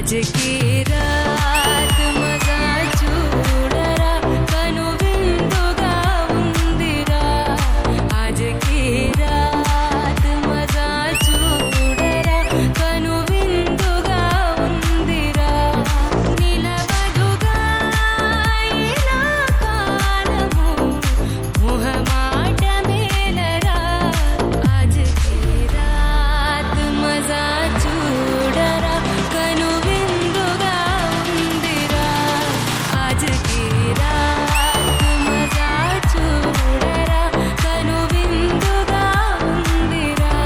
आज की रात मजा చూడరా కనువిందుగా ఉందిరా आज की रात मजा చూడరా కనువిందుగా ఉందిరా నిలవదుగా ఇలా కాలము మొహమాట మేలరా आज की रात मजा చూడరా కనువిందుగా ఉందిరా आज की रात मजा చూడరా కనువిందుగా ఉందిరా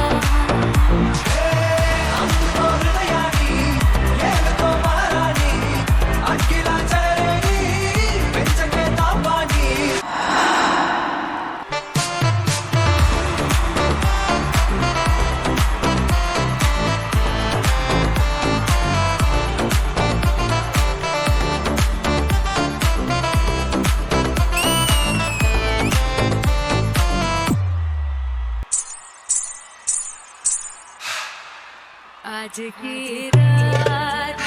आज की रात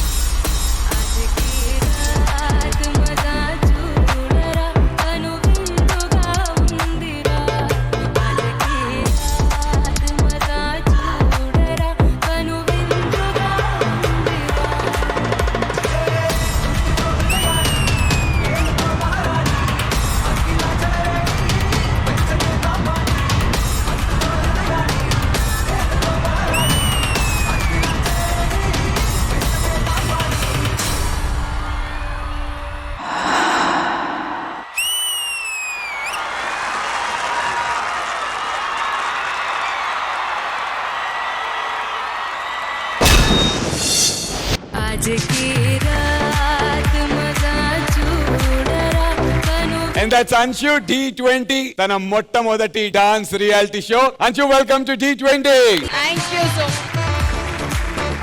आज की रात मजा చూడరా కనువిందుగా ఉందిరా आज की रात मजा చూడరా కనువిందుగా ఉందిరా आज की रात मजा చూడరా కను And that's Anshu D20 తన మొట్టమొదటి dance reality show. Anshu, welcome to D20. Thank you so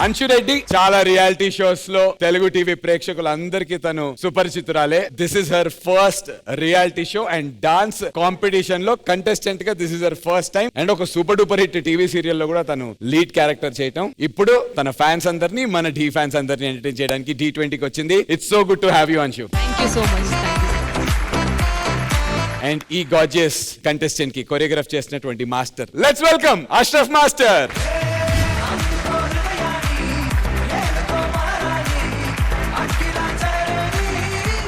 Anshu Reddy చాలా రియాలిటీ షోస్ లో తెలుగు టీవీ ప్రేక్షకులందరికీ తను సుపరిచితురాలే. This is her first reality show and dance competition లో కంటెస్టెంట్ గా this is her first time. And ఒక super duper hit TV serial లో కూడా తను లీడ్ క్యారెక్టర్ చేయటం. ఇప్పుడు తన ఫ్యాన్స్ అందరినీ, మన ఢీ ఫ్యాన్స్ అందరినీ ఎంటర్టైన్ చేయడానికి D20కి వచ్చింది. It's so good to have you Anshu. Thank you so much and ఈ గార్జియస్ కంటెస్టెంట్ కి కొరియోగ్రాఫ్ చేసినటువంటి master, let's welcome Ashraf master.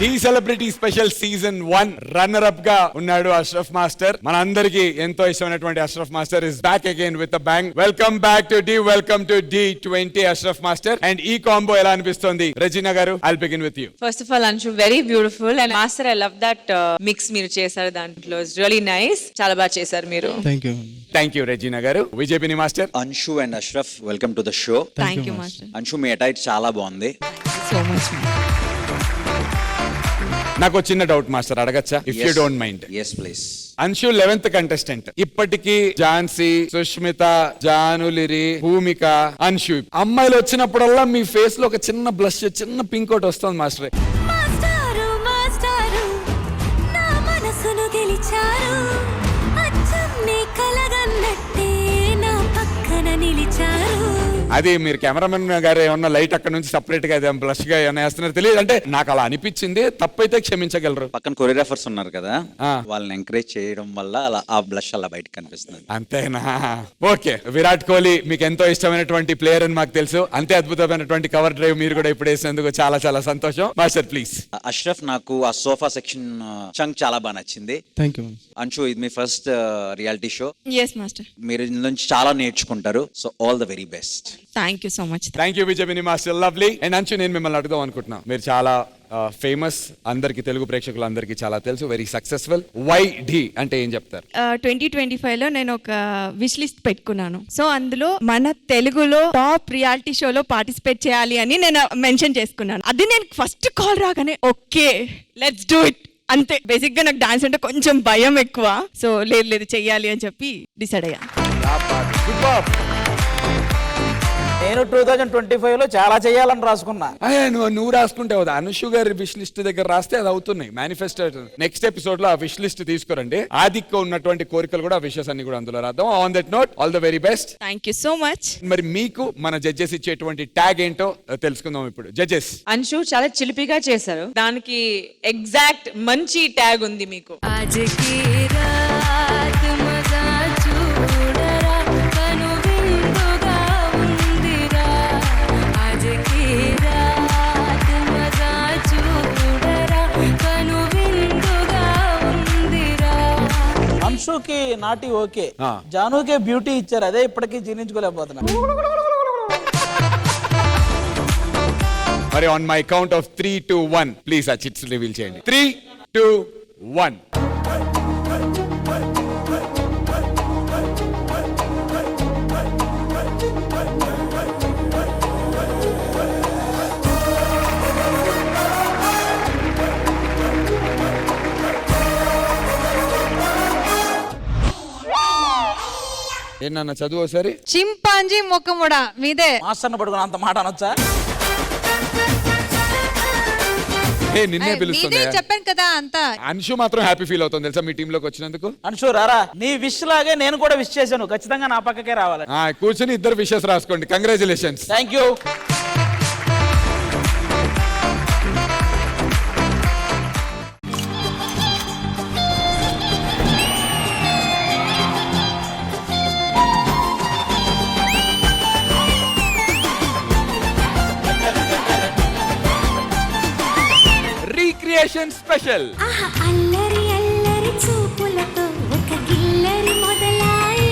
ఈ celebrity special season 1 runner up గా ఉన్నాడు అష్రఫ్ మాస్టర్. మన అందరికి ఎంతో ఇష్టమైనటువంటి Ashraf master is back again with a bang. Welcome back to welcome to D20 Ashraf master. And ఈ కాంబో ఎలా అనిపిస్తుంది? Regina garu, I'll begin with you. First of all Anshu very beautiful and master I love that mix మీరు చేశారు దాంట్లో. It's really nice, చాలా బాగా చేశారు మీరు. Thank you Regina garu. విజయపిని master. Anshu and Ashraf, welcome to the show. Thank you master. Anshu, మీ అటైట్ చాలా బాగుంది. So much. నాకు ఒక చిన్న డౌట్ మాస్టర్, అడగచ్చా? If you don't mind. Yes please. Anshu 11th contestant. ఇప్పటికీ ఝాన్సీ, సుష్మిత, జానులిరి, భూమిక, అన్షు అమ్మాయిలు వచ్చినప్పుడల్లా మీ ఫేస్ లో ఒక చిన్న బ్లష్, చిన్న పింక్ ఒకటి వస్తుంది మాస్టర్. మాస్టారు మాస్టారు నా మనసును గెలిచారు అచ్చం నీ కలగన్నట్టే నా పక్కన నిలిచారు. అది మీరు కెమెరామెన్ గారు ఏమన్నా లైట్ అక్కడ నుంచి సపరేట్ గా బ్లష్ గా ఏమైనా వేస్తున్నారు తెలియదు. అంటే నాకు అలా అనిపించింది, తప్పైతే క్షమించగలరు. పక్కన కొరియోగ్రాఫర్స్ ఉన్నారు కదా, వాళ్ళని ఎంకరేజ్ చేయడం వల్ల అలా ఆ బ్లష్ అలా బయటకు కనిపిస్తుంది. అంతేనా? ఓకే. విరాట్ కోహ్లీ మీకు ఎంతో ఇష్టమైనటువంటి ప్లేయర్ అని మాకు తెలుసు. అంతే అద్భుతమైనటువంటి కవర్ డ్రైవ్ మీరు కూడా ఇప్పుడు వేసినందుకు చాలా చాలా సంతోషం. Master please. అష్రఫ్, నాకు ఆ సోఫా సెక్షన్ చంక్ చాలా బాగా నచ్చింది. Thank you. అన్షు, ఇది మీ first reality show. Yes master. మీరు ఇందులో నుంచి చాలా నేర్చుకుంటారు. So all the very best. Thank you so much. Thank you విజయపిని మాస్టర్, లవ్లీ. అండ్ అంచు, నేను మిమ్మల్ని అడుగుదాం అనుకుంటున్నా. మీరు చాలా ఫేమస్, అందరికి తెలుగు ప్రేక్షకులందరికీ చాలా తెలుసు, వెరీ సక్సెస్ఫుల్. వై ఢీ అంటే ఏం చెప్తారు? 2025లో నేను ఒక విష్ లిస్ట్ పెట్టుకున్నాను. సో అందులో మన తెలుగులో టాప్ రియాలిటీ షోలో పార్టిసిపేట్ చేయాలి అని నేను మెన్షన్ చేసుకున్నాను. అది నేను ఫస్ట్ కాల్ రాగానే ఓకే లెట్స్ డూ ఇట్ అంతే. బేసిక్ గా నాకు డాన్స్ అంటే కొంచెం భయం ఎక్కువ. సో లేదు చెయ్యాలి అని చెప్పి డిసైడ్ అయ్యా. నేను 2025 లో చాలా చేయాలని రాసుకున్నా. నువ్వు రాసుకుంటే అవుదా, అనుషు గారి విష్ లిస్ట్ దగ్గర రాస్తే అది అవుతున్నాయి మేనిఫెస్టో. నెక్స్ట్ ఎపిసోడ్ లో ఆ విష్ లిస్ట్ తీసుకురండి. ఆదిక్కు ఉన్నటువంటి కోరికలు కూడా, విషెస్ అన్ని కూడా అందులో రాద్దాం. On that note, all the very best. Thank you so much. మరి మీకు మన జడ్జెస్ ఇచ్చేటువంటి ట్యాగ్ ఏంటో తెలుసుకుందాం ఇప్పుడు. జడ్జెస్, అంశు చాలా చిలిపిగా చేశారు, దానికి ఎగ్జాక్ట్ మంచి ట్యాగ్ ఉంది మీకు. आज की रात मजा చూడరా కనువిందుగా ఉందిరా आज की रात मजा చూడరా కనువిందుగా ఉందిరా. అంశుకి నాటి ఓకే, ఆ. జానుకే బ్యూటీ ఇచ్చారు, అదే ఇప్పటికీ జీర్ణించుకోలేకపోతున్నా. మరి on my count of 3, 2, 1 please ఆ చిట్స్ రివీల్ చేయండి. 3, 2, 1. ఏనన్నా చదువు ఒకసారి. చింపాంజీ ముఖముడా మీదే. మాస్టర్ని పడుకుని అంత మాట అనొచ్చా? నిన్నే మీదే పిలుస్తుంది. చెప్పాను కదా అంతా. అంశు మాత్రం హ్యాపీ ఫీల్ అవుతుంది తెలుసా మీ టీమ్ లోకి వచ్చినందుకు. అంశు రారా, నీ విష్ లాగే నేను కూడా విష్ చేశాను, ఖచ్చితంగా నా పక్కకే రావాలి. కూర్చొని ఇద్దరు విషెస్ రాసుకోండి. Congratulations. Thank you. Recreation special. ఆహా అల్లరి అల్లరి చూపులతో ఒక గిల్లరి మొదలాయి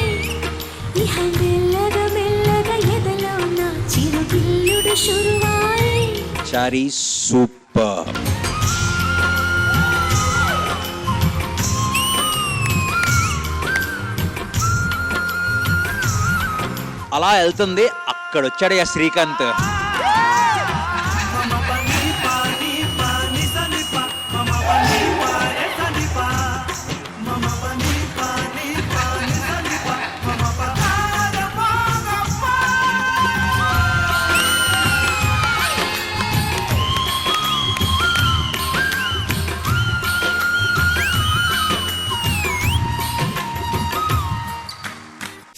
ఇహ మెల్లగా మెల్లగా ఎదలో నా చిరుగిల్లుడు షురువాయి. చారీ సూపర్. అలా వెళ్తుంది, అక్కడ వచ్చాడు శ్రీకాంత్.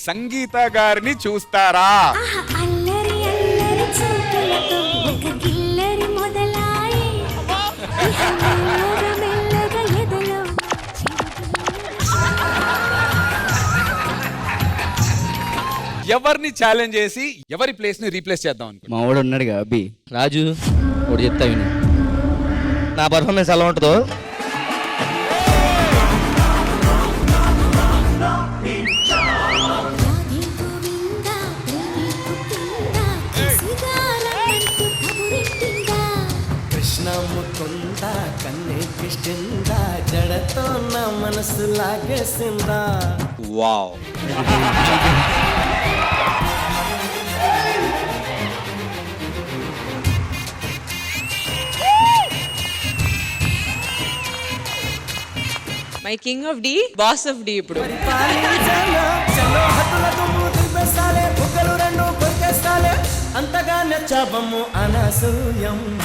సంగీత గారిని చూస్తారా? ఆహా అల్లరి అల్లరి చూపులతో ఒక గిల్లరి మొదలాయి ఇహ మెల్లగా మెల్లగా ఎదలో ఎవరిని ఛాలెంజ్ చేసి ఎవరి ప్లేస్ ని రీప్లేస్ చేద్దాం అనుకుంటున్నా? మా వాడు ఉన్నాడుగా అబ్బి రాజు, ఒకటి చెప్తా విను. నా పర్ఫార్మెన్స్ ఎలా ఉంటుందో కృష్ణ ముకుంద కన్నే కృష్ణ జడతో నా మనసు లాగేసిందా. Wow. My king of D, boss of D. ఇప్పుడు అంతగా నచ్చాబమ్ము అనసూయమ్మ.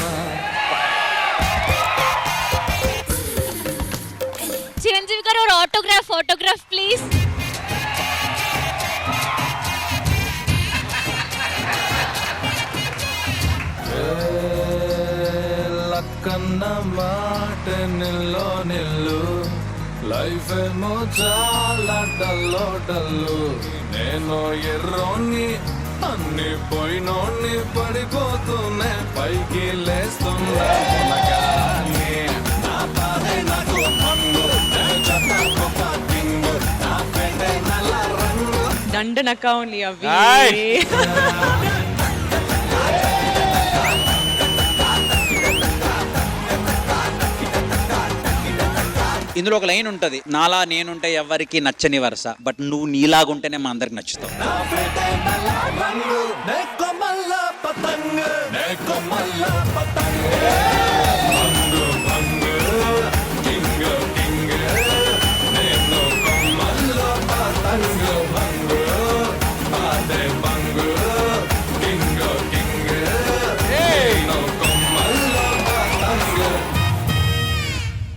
చిరంజీవి గారు ఆటోగ్రాఫ్ ప్లీజ్. లక్కన్న మాట నిల్లో నిల్లు, లైఫ్ ఏమో చాలా డల్లో డల్లు. నేను ఎర్రోని అన్ని పోయినోని పడిపోతూనే పైకి లేస్తున్నా. నా బాధే నాకు మందు, నా పెండే నల్ల రంగు. దండనక ఉంది అవి. ఇందులో ఒక లైన్ ఉంటది, నాలా నేనుంటే ఎవరికి నచ్చని వరుస, బట్ నువ్వు నీలాగుంటేనే మా అందరికి నచ్చుతావు.